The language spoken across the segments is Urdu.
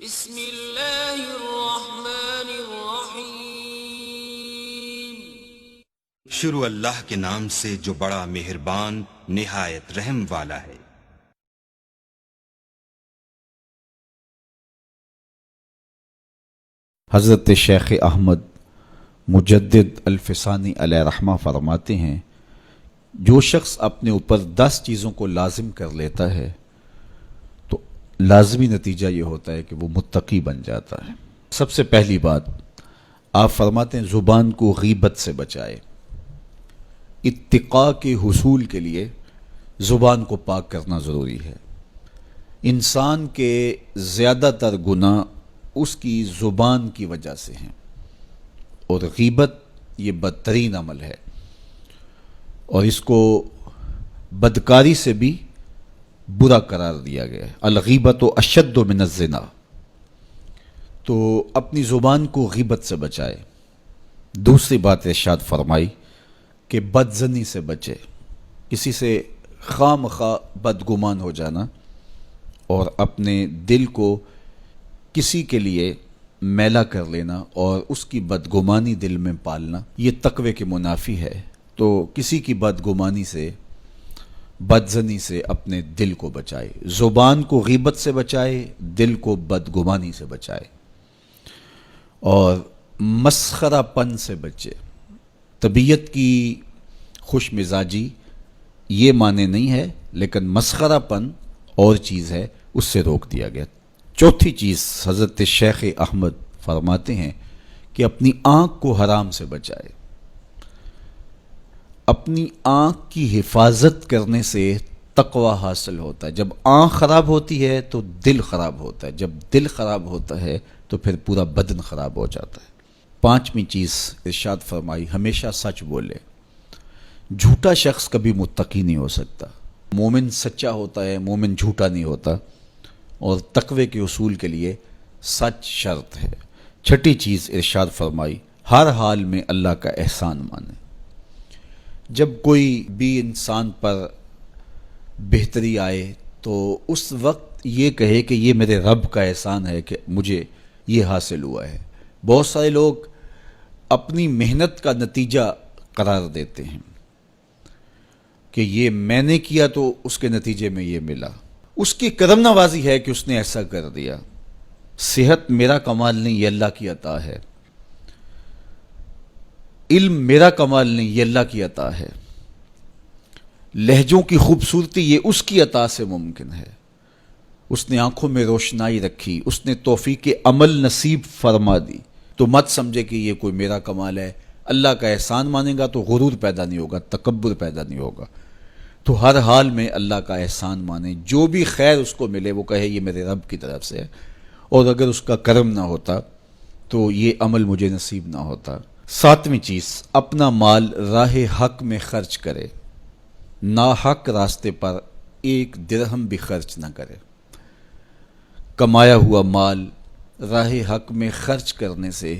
بسم اللہ الرحمن الرحیم۔ شروع اللہ کے نام سے جو بڑا مہربان نہایت رحم والا ہے۔ حضرت شیخ احمد مجدد الفسانی علیہ رحمہ فرماتے ہیں، جو شخص اپنے اوپر 10 چیزوں کو لازم کر لیتا ہے تو لازمی نتیجہ یہ ہوتا ہے کہ وہ متقی بن جاتا ہے۔ سب سے پہلی بات آپ فرماتے ہیں زبان کو غیبت سے بچائے۔ اتقاء کے حصول کے لیے زبان کو پاک کرنا ضروری ہے۔ انسان کے زیادہ تر گناہ اس کی زبان کی وجہ سے ہیں، اور غیبت یہ بدترین عمل ہے، اور اس کو بدکاری سے بھی برا قرار دیا گیا ہے۔ الغیبت اشد من الزنا۔ تو اپنی زبان کو غیبت سے بچائے۔ دوسری بات ارشاد فرمائی کہ بدظنی سے بچے، کسی سے خواہ مخواہ بدگمان ہو جانا اور اپنے دل کو کسی کے لیے میلا کر لینا اور اس کی بدگمانی دل میں پالنا، یہ تقوی کے منافی ہے۔ تو کسی کی بدگمانی سے، بدظنی سے اپنے دل کو بچائے، زبان کو غیبت سے بچائے، دل کو بدگمانی سے بچائے، اور مسخرہ پن سے بچے۔ طبیعت کی خوش مزاجی یہ معنی نہیں ہے، لیکن مسخرہ پن اور چیز ہے، اس سے روک دیا گیا۔ چوتھی چیز حضرت شیخ احمد فرماتے ہیں کہ اپنی آنکھ کو حرام سے بچائے۔ اپنی آنکھ کی حفاظت کرنے سے تقوی حاصل ہوتا ہے۔ جب آنکھ خراب ہوتی ہے تو دل خراب ہوتا ہے، جب دل خراب ہوتا ہے تو پھر پورا بدن خراب ہو جاتا ہے۔ پانچویں چیز ارشاد فرمائی ہمیشہ سچ بولے۔ جھوٹا شخص کبھی متقی نہیں ہو سکتا۔ مومن سچا ہوتا ہے، مومن جھوٹا نہیں ہوتا، اور تقوی کے اصول کے لیے سچ شرط ہے۔ چھٹی چیز ارشاد فرمائی ہر حال میں اللہ کا احسان مانے۔ جب کوئی بھی انسان پر بہتری آئے تو اس وقت یہ کہے کہ یہ میرے رب کا احسان ہے کہ مجھے یہ حاصل ہوا ہے۔ بہت سارے لوگ اپنی محنت کا نتیجہ قرار دیتے ہیں کہ یہ میں نے کیا تو اس کے نتیجے میں یہ ملا۔ اس کی کرم نوازی ہے کہ اس نے ایسا کر دیا۔ صحت میرا کمال نہیں، یہ اللہ کی عطا ہے۔ علم میرا کمال نہیں، یہ اللہ کی عطا ہے۔ لہجوں کی خوبصورتی یہ اس کی عطا سے ممکن ہے۔ اس نے آنکھوں میں روشنائی رکھی، اس نے توفیق عمل نصیب فرما دی۔ تو مت سمجھے کہ یہ کوئی میرا کمال ہے۔ اللہ کا احسان مانے گا تو غرور پیدا نہیں ہوگا، تکبر پیدا نہیں ہوگا۔ تو ہر حال میں اللہ کا احسان مانے، جو بھی خیر اس کو ملے وہ کہے یہ میرے رب کی طرف سے ہے، اور اگر اس کا کرم نہ ہوتا تو یہ عمل مجھے نصیب نہ ہوتا۔ ساتویں چیز اپنا مال راہ حق میں خرچ کرے، ناحق راستے پر ایک درہم بھی خرچ نہ کرے۔ کمایا ہوا مال راہ حق میں خرچ کرنے سے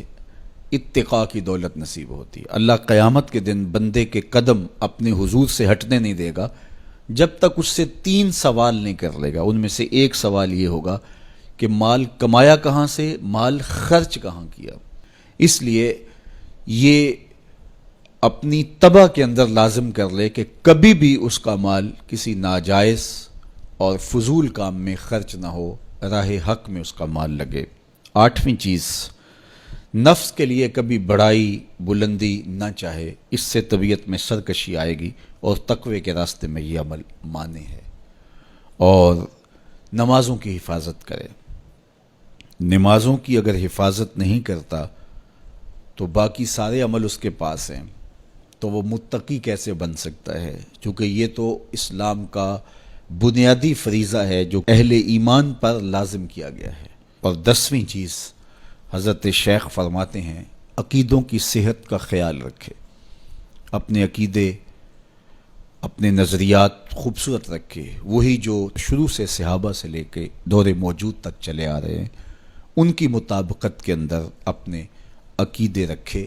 اتقاء کی دولت نصیب ہوتی ہے۔ اللہ قیامت کے دن بندے کے قدم اپنے حضور سے ہٹنے نہیں دے گا جب تک اس سے 3 سوال نہیں کر لے گا۔ ان میں سے ایک سوال یہ ہوگا کہ مال کمایا کہاں سے، مال خرچ کہاں کیا۔ اس لیے یہ اپنی طبع کے اندر لازم کر لے کہ کبھی بھی اس کا مال کسی ناجائز اور فضول کام میں خرچ نہ ہو، راہ حق میں اس کا مال لگے۔ آٹھویں چیز نفس کے لیے کبھی بڑائی بلندی نہ چاہے، اس سے طبیعت میں سرکشی آئے گی اور تقوی کے راستے میں یہ عمل مانے ہے۔ اور نمازوں کی حفاظت کرے۔ نمازوں کی اگر حفاظت نہیں کرتا تو باقی سارے عمل اس کے پاس ہیں، تو وہ متقی کیسے بن سکتا ہے؟ چونکہ یہ تو اسلام کا بنیادی فریضہ ہے جو اہل ایمان پر لازم کیا گیا ہے۔ اور 10ویں چیز حضرت شیخ فرماتے ہیں عقیدوں کی صحت کا خیال رکھے، اپنے عقیدے، اپنے نظریات خوبصورت رکھے، وہی جو شروع سے صحابہ سے لے کے دور موجود تک چلے آ رہے ہیں، ان کی مطابقت کے اندر اپنے عقیدے رکھے۔